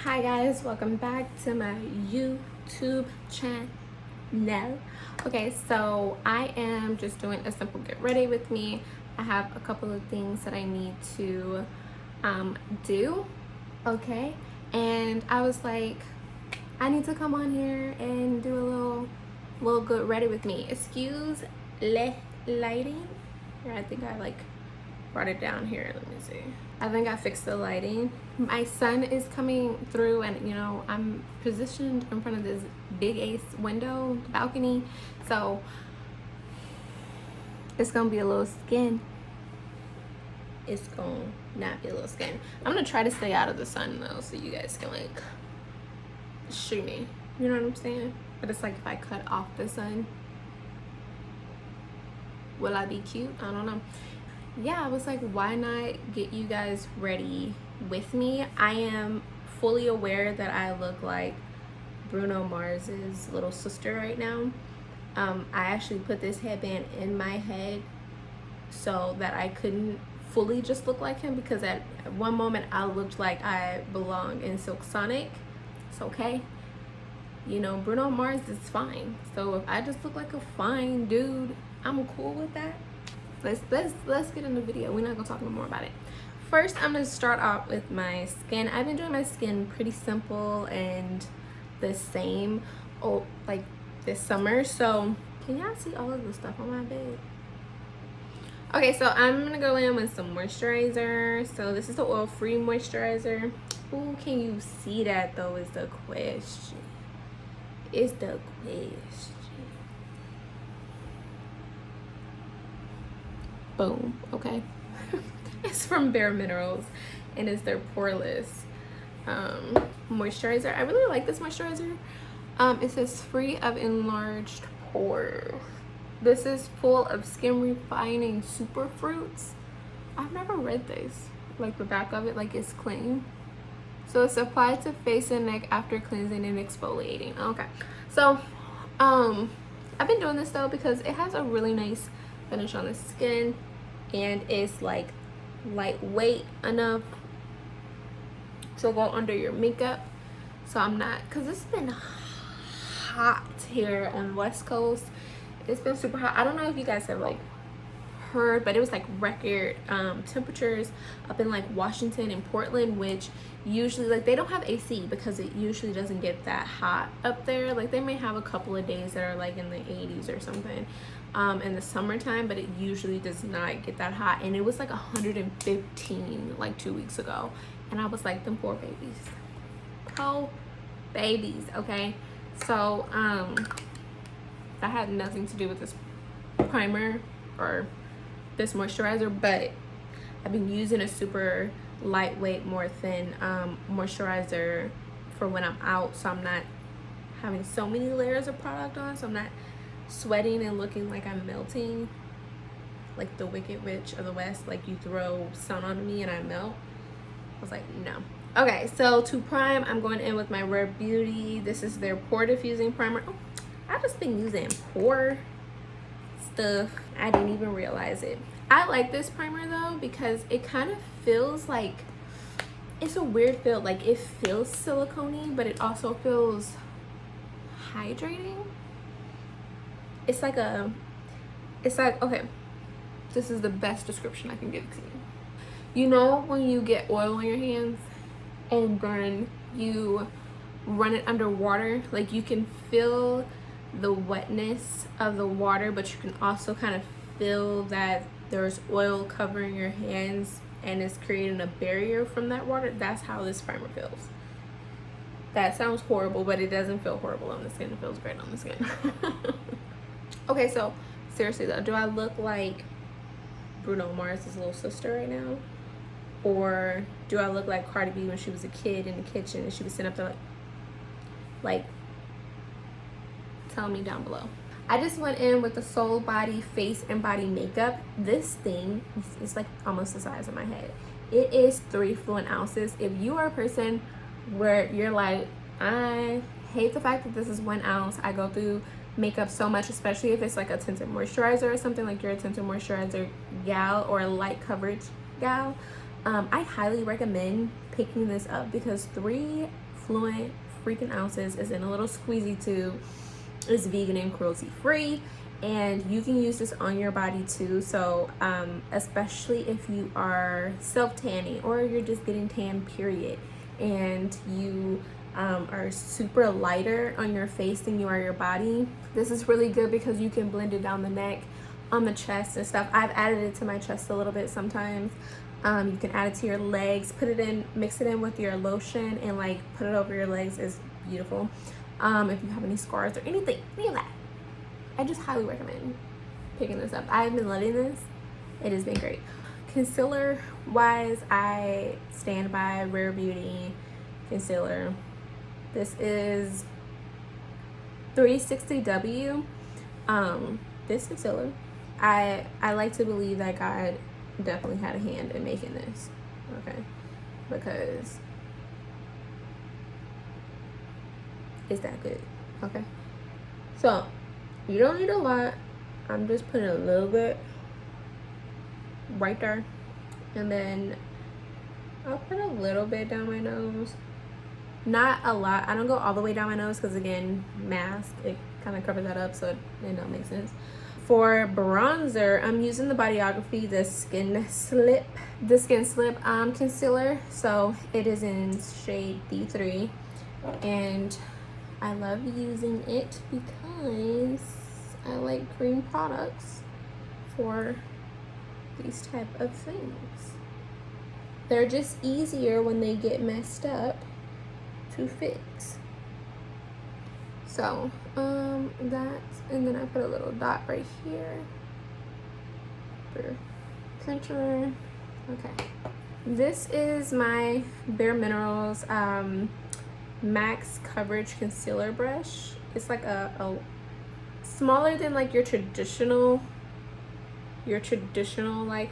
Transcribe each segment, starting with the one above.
Hi guys, welcome back to my YouTube channel. Okay, so I am just doing a simple get ready with me. I have a couple of things that I need to do, okay? And I was like, I need to come on here and do a little good ready with me. Excuse le lighting. Here, I think I brought it down here. Let me see. I think I fixed the lighting. My son is coming through and I'm positioned in front of this big ace window, balcony. So it's gonna be a little skin. It's gonna not be a little skin. I'm gonna try to stay out of the sun though, so you guys can shoot me. You know what I'm saying? But it's like if I cut off the sun, will I be cute? I don't know. Yeah, I was like, why not get you guys ready with me? I am fully aware that I look like Bruno Mars's little sister right now. I actually put this headband in my head so that I couldn't fully just look like him, because at one moment I looked like I belonged in Silk Sonic. It's okay. Bruno Mars is fine. So if I just look like a fine dude, I'm cool with that. Let's get in the video. We're not gonna talk no more about it. First, I'm gonna start off with my skin. I've been doing my skin pretty simple and the same like this summer. So can y'all see all of the stuff on my bed? Okay, so I'm gonna go in with some moisturizer. So this is the oil-free moisturizer. Ooh, can you see that though is the question. It's the question. Boom. Okay. It's from Bare Minerals and it's their poreless moisturizer. I really like this moisturizer. It says free of enlarged pores. This is full of skin refining superfruits. I've never read this, like the back of it, like it's clean. So it's applied to face and neck after cleansing and exfoliating. Okay, so I've been doing this though because it has a really nice finish on the skin and it's like lightweight enough to go under your makeup. So I'm not, because it's been hot here on West Coast. It's been super hot. I don't know if you guys have heard, but it was record temperatures up in Washington and Portland, which usually they don't have AC because it usually doesn't get that hot up there. They may have a couple of days that are in the 80s or something in the summertime, but it usually does not get that hot. And it was 115 2 weeks ago, and I was like, them poor babies. Okay, so that had nothing to do with this primer or this moisturizer, but I've been using a super lightweight, more thin moisturizer for when I'm out, so I'm not having so many layers of product on, so I'm not sweating and looking like I'm melting like the Wicked Witch of the West, you throw sun on me and I melt. I was like, no. Okay, so to prime, I'm going in with my Rare Beauty. This is their pore diffusing primer. Oh, I've just been using pore stuff. I didn't even realize it. I like this primer though because it kind of feels like, it's a weird feel. It feels silicone-y, but it also feels hydrating. It's okay, this is the best description I can give to you. When you get oil on your hands and then you run it under water, you can feel the wetness of the water, but you can also kind of feel that there's oil covering your hands and it's creating a barrier from that water. That's how this primer feels. That sounds horrible, but it doesn't feel horrible on the skin. It feels great on the skin. Okay, so seriously though, do I look like Bruno Mars's little sister right now? Or do I look like Cardi B when she was a kid in the kitchen and she was sitting up there tell me down below. I just went in with the Soul Body face and body makeup. This thing is almost the size of my head. It is 3 fluid ounces. If you are a person where you're like, I hate the fact that this is 1 ounce, I go through makeup so much, especially if it's a tinted moisturizer or something, you're a tinted moisturizer gal or a light coverage gal, I highly recommend picking this up because 3 fluent freaking ounces. It's in a little squeezy tube. It's vegan and cruelty free, and you can use this on your body too. So especially if you are self-tanning or you're just getting tan period, and you are super lighter on your face than you are your body, this is really good because you can blend it down the neck, on the chest and stuff. I've added it to my chest a little bit sometimes. You can add it to your legs, put it in, mix it in with your lotion, and like put it over your legs. Is beautiful. If you have any scars or anything, any of that, I just highly recommend picking this up. I've been loving this. It has been great. Concealer wise, I stand by Rare Beauty concealer. This is 360W. This concealer, I like to believe that God definitely had a hand in making this, okay, because it's that good, okay? So you don't need a lot. I'm just putting a little bit right there, and then I'll put a little bit down my nose, not a lot. I don't go all the way down my nose because again, mask, it kind of covers that up, so it don't make sense. For bronzer, I'm using the Bodyography, the Skin Slip concealer. So it is in shade D3, and I love using it because I like cream products for these type of things. They're just easier when they get messed up to fix. So that, and then I put a little dot right here for contour. Okay, this is my Bare Minerals max coverage concealer brush. It's like a smaller than like your traditional like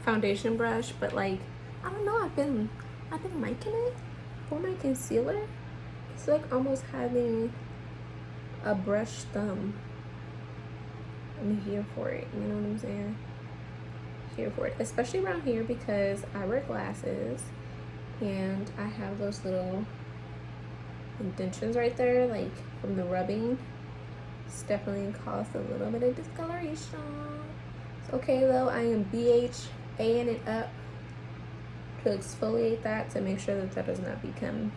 foundation brush, but like I don't know, I've been liking it for my concealer. It's like almost having a brush thumb. I'm here for it, you know what I'm saying? Here for it, especially around here because I wear glasses and I have those little indentions right there, like from the rubbing. It's definitely caused a little bit of discoloration. It's okay though. I am BHAing it up to exfoliate that to make sure that that does not become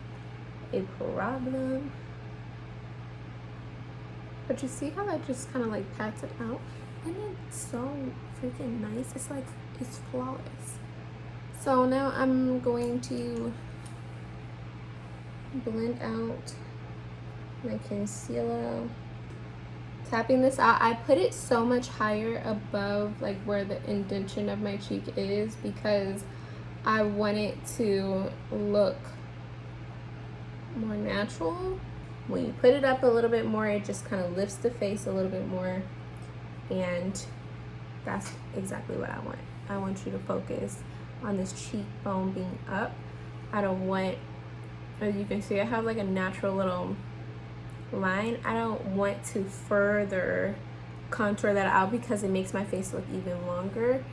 a problem. But you see how that just kind of like pats it out, and it's so freaking nice. It's like, it's flawless. So now I'm going to blend out my concealer, tapping this out. I put it so much higher above like where the indentation of my cheek is because I want it to look more natural. When you put it up a little bit more, it just kind of lifts the face a little bit more, and that's exactly what I want. I want you to focus on this cheekbone being up. I don't want, as you can see, I have like a natural little line. I don't want to further contour that out because it makes my face look even longer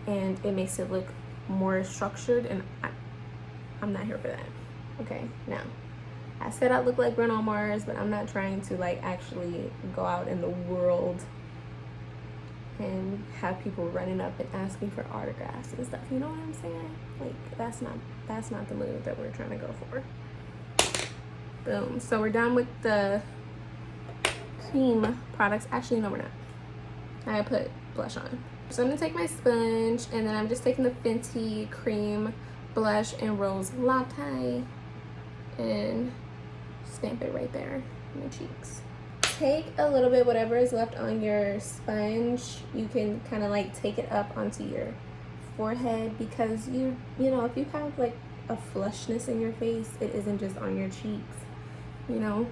and it makes it look more structured, and I'm not here for that. Okay, now I said I look like Bruno Mars, but I'm not trying to like actually go out in the world and have people running up and asking for autographs and stuff. You know what I'm saying? Like that's not the move that we're trying to go for. Boom. So we're done with the cream products. Actually, no, we're not. I put blush on. So I'm gonna take my sponge, and then I'm just taking the Fenty cream blush and Rose Latte and stamp it right there in the cheeks. Take a little bit, whatever is left on your sponge, you can kind of like take it up onto your forehead, because you know, if you have like a flushness in your face, it isn't just on your cheeks, you know,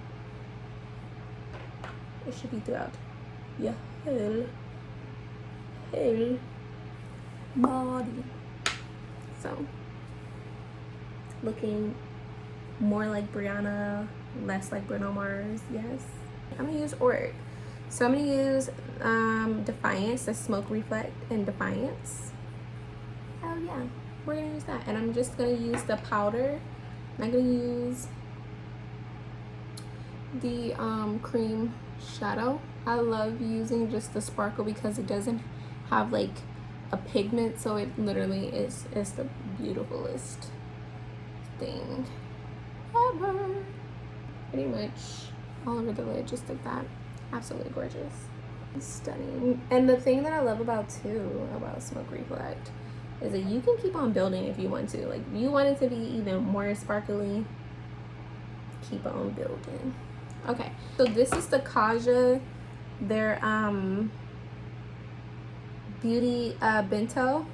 it should be throughout your whole body. So looking more like Briahna, less like Bruno Mars. Yes, I'm gonna use Auric. So I'm gonna use Defiance, the Smoke Reflect in Defiance. Oh yeah, we're gonna use that. And I'm just gonna use the powder I'm gonna use the cream shadow. I love using just the sparkle because it doesn't have like a pigment, so it literally is the beautifulest thing ever. Pretty much all over the lid, just like that. Absolutely gorgeous, stunning. And the thing that I love about Smoke Reflect is that you can keep on building if you want to. Like, if you want it to be even more sparkly, keep on building. Okay, so this is the Kaja, their beauty bento,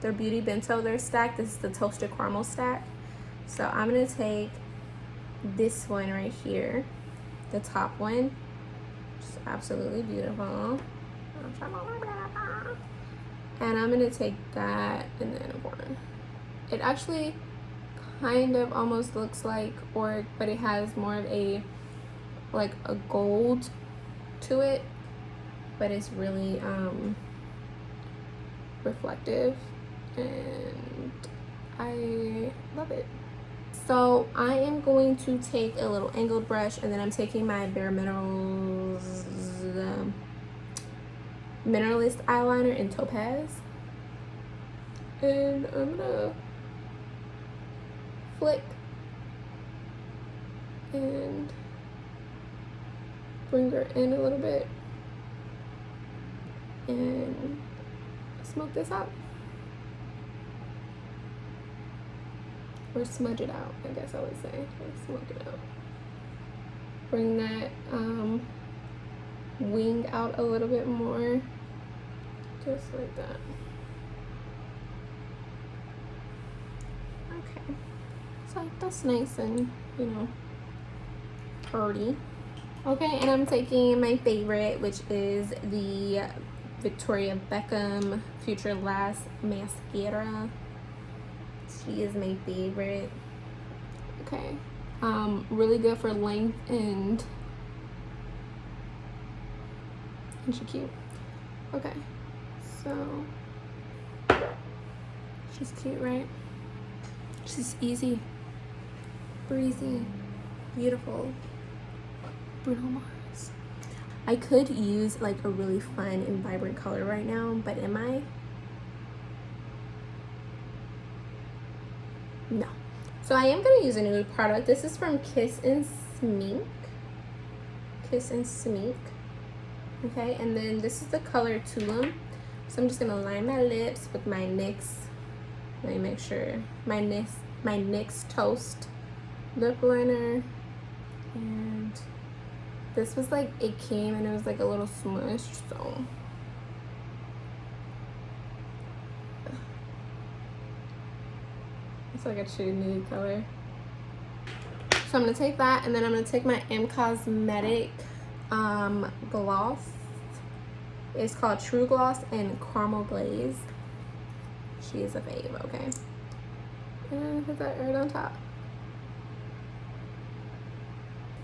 their stack. This is the toasted caramel stack. So I'm gonna take this one right here, the top one, just absolutely beautiful. And I'm gonna take that and then one. It actually kind of almost looks like Oric, but it has more of a like a gold to it, but it's really reflective, and I love it. So I am going to take a little angled brush, and then I'm taking my Bare Minerals Mineralist eyeliner in Topaz, and I'm gonna flick and bring her in a little bit and smoke this out, or smudge it out, I guess I would say. Smoke it out. Bring that wing out a little bit more, just like that. Okay, so that's nice and, you know, pretty. Okay, and I'm taking my favorite, which is the Victoria Beckham Future Last mascara. She is my favorite. Okay, really good for length, and she's cute. Okay, so she's cute, right? She's easy, breezy, beautiful. Bruno Mars. I could use like a really fun and vibrant color right now, but am I? No. So I am gonna use a nude product. This is from Kiss and Smeek. Okay, and then this is the color Tulum. So I'm just gonna line my lips with my NYX. Let me make sure. My NYX Toast lip liner. And this was like, it came and it was like a little smushed, so it's like a true nude color. So I'm gonna take that, and then I'm gonna take my M Cosmetic gloss. It's called True Gloss and Caramel Glaze. She is a fave, okay? And put that right on top.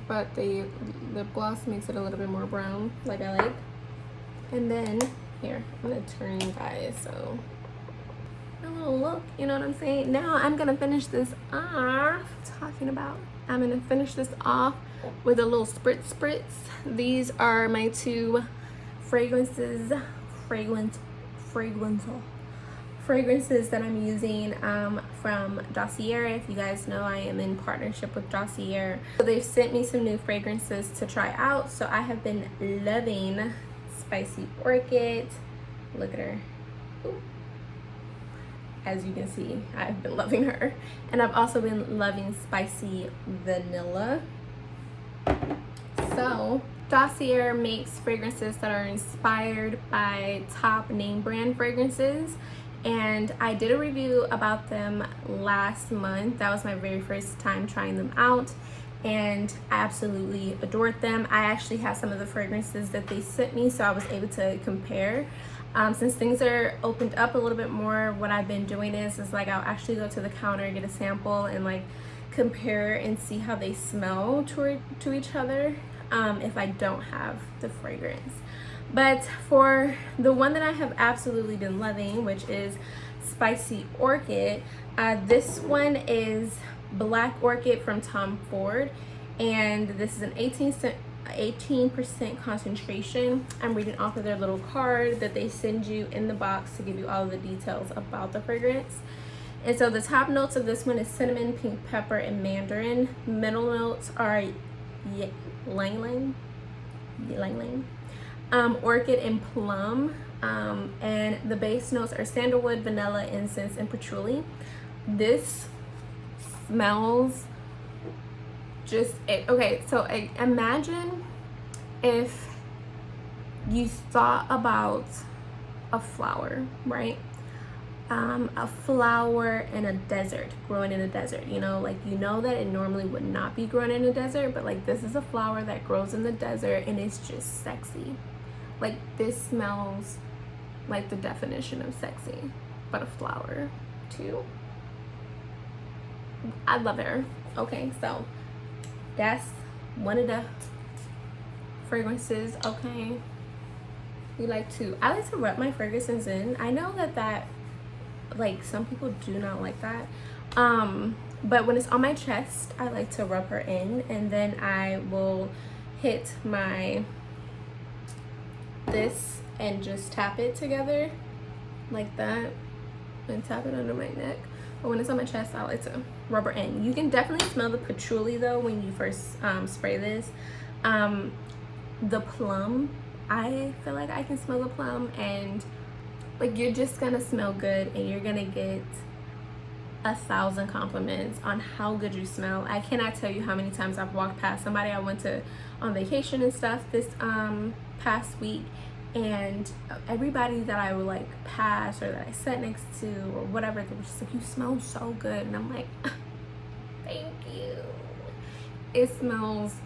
But the lip gloss makes it a little bit more brown, like I like. And then here, I'm gonna turn, guys, so a little look, you know what I'm saying? Now I'm gonna finish this off. I'm gonna finish this off with a little spritz. These are my two fragrances that I'm using from Dossier. If you guys know, I am in partnership with Dossier. So they've sent me some new fragrances to try out. So I have been loving Spicy Orchid. Look at her. Ooh. As you can see, I've been loving her. And I've also been loving Spicy Vanilla. So Dossier makes fragrances that are inspired by top name brand fragrances, and I did a review about them last month. That was my very first time trying them out, and I absolutely adored them. I actually have some of the fragrances that they sent me, so I was able to compare. Since things are opened up a little bit more, what I've been doing is like I'll actually go to the counter, get a sample, and like compare and see how they smell to each other if I don't have the fragrance. But for the one that I have absolutely been loving, which is Spicy Orchid, this one is Black Orchid from Tom Ford, and this is an 18% concentration. I'm reading off of their little card that they send you in the box to give you all the details about the fragrance. And so the top notes of this one is cinnamon, pink pepper, and mandarin. Middle notes are ylang ylang, orchid, and plum. And the base notes are sandalwood, vanilla, incense, and patchouli. This smells just okay. So imagine if you thought about a flower, right? A flower in a desert, growing in a desert, you know, like, you know that it normally would not be grown in a desert, but like this is a flower that grows in the desert and it's just sexy. Like, this smells like the definition of sexy, but a flower too. I love her. Okay, so that's one of the fragrances. Okay, I like to rub my fragrances in. I know that like some people do not like that, but when it's on my chest, I like to rub her in, and then I will hit this and just tap it together like that and tap it under my neck. But when it's on my chest, I like to rub her in. You can definitely smell the patchouli though when you first spray this. The plum, I feel like I can smell the plum, and like, you're just gonna smell good and you're gonna get 1,000 compliments on how good you smell. I cannot tell you how many times I've walked past somebody I went to on vacation and stuff this past week, and everybody that I would like pass or that I sat next to or whatever, they were just like, you smell so good. And I'm like, thank you. It smells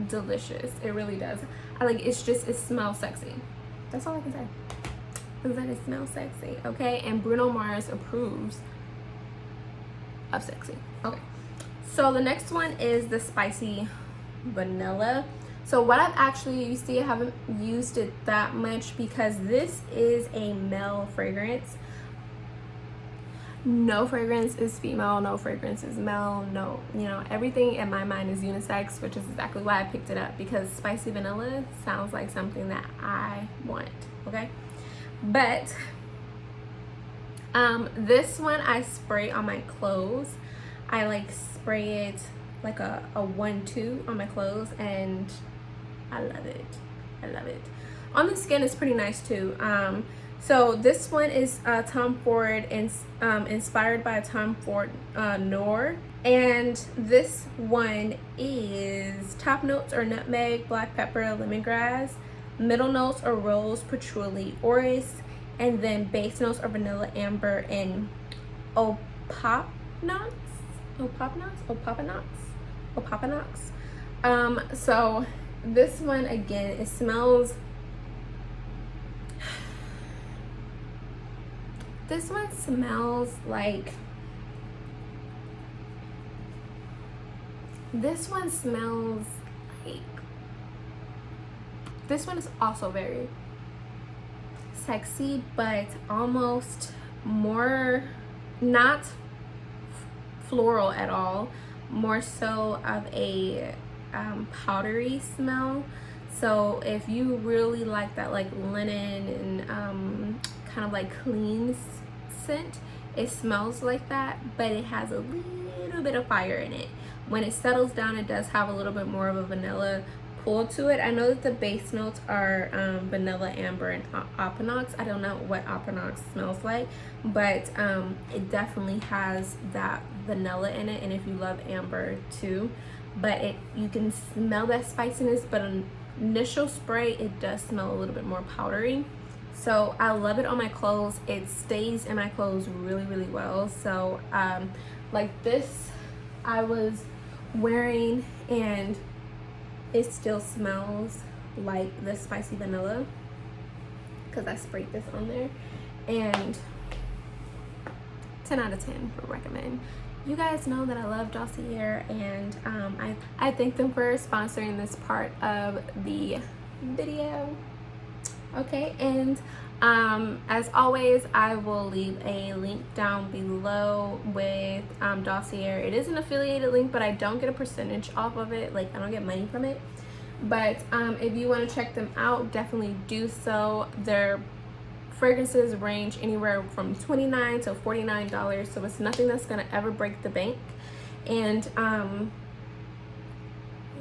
delicious. It really does. It smells sexy. That's all I can say. Is that it smells sexy. Okay, and Bruno Mars approves of sexy. Okay, so the next one is the spicy vanilla. So what I've actually used, I haven't used it that much because this is a male fragrance. No fragrance is female, no fragrance is male, no, you know, everything in my mind is unisex, which is exactly why I picked it up, because spicy vanilla sounds like something that I want. Okay, but this one I spray on my clothes. I like spray it like a 1-2 on my clothes, and I love it. I love it. On the skin it's pretty nice too. So this one is Tom Ford, and inspired by Tom Ford Noir. And this one is top notes are nutmeg, black pepper, lemongrass. Middle notes are rose, patchouli, orris, and then base notes are vanilla, amber, and opopanox. So this one, again, it smells, this one smells like, this one is also very sexy, but almost more not floral at all, more so of a powdery smell. So if you really like that like linen and kind of like clean scent, it smells like that, but it has a little bit of fire in it. When it settles down, it does have a little bit more of a vanilla pull to it. I know that the base notes are vanilla, amber, and opanox. I don't know what opanox smells like, but it definitely has that vanilla in it, and if you love amber too. But you can smell that spiciness, but an initial spray, it does smell a little bit more powdery. So I love it on my clothes. It stays in my clothes really, really well. So like this I was wearing, and it still smells like the spicy vanilla because I sprayed this on there, and 10 out of 10 would recommend. You guys know that I love Dossier, and I thank them for sponsoring this part of the video. Okay, and as always, I will leave a link down below with Dossier. It is an affiliated link, but I don't get a percentage off of it. Like, I don't get money from it. But if you want to check them out, definitely do so. Their fragrances range anywhere from $29 to $49, so it's nothing that's gonna ever break the bank. And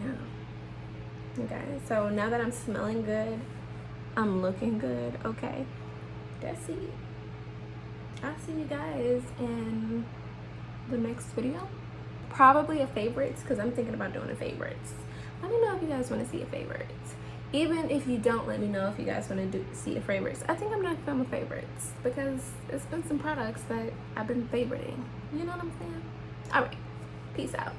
yeah, okay, so now that I'm smelling good, I'm looking good, okay, that's it. I'll see you guys in the next video, probably a favorites, because I'm thinking about doing a favorites. Let me know if you guys want to see a favorites. Even if you don't, let me know if you guys want to see a favorites. I think I'm gonna film a favorites because it's been some products that I've been favoriting. You know what I'm saying? All right, peace out.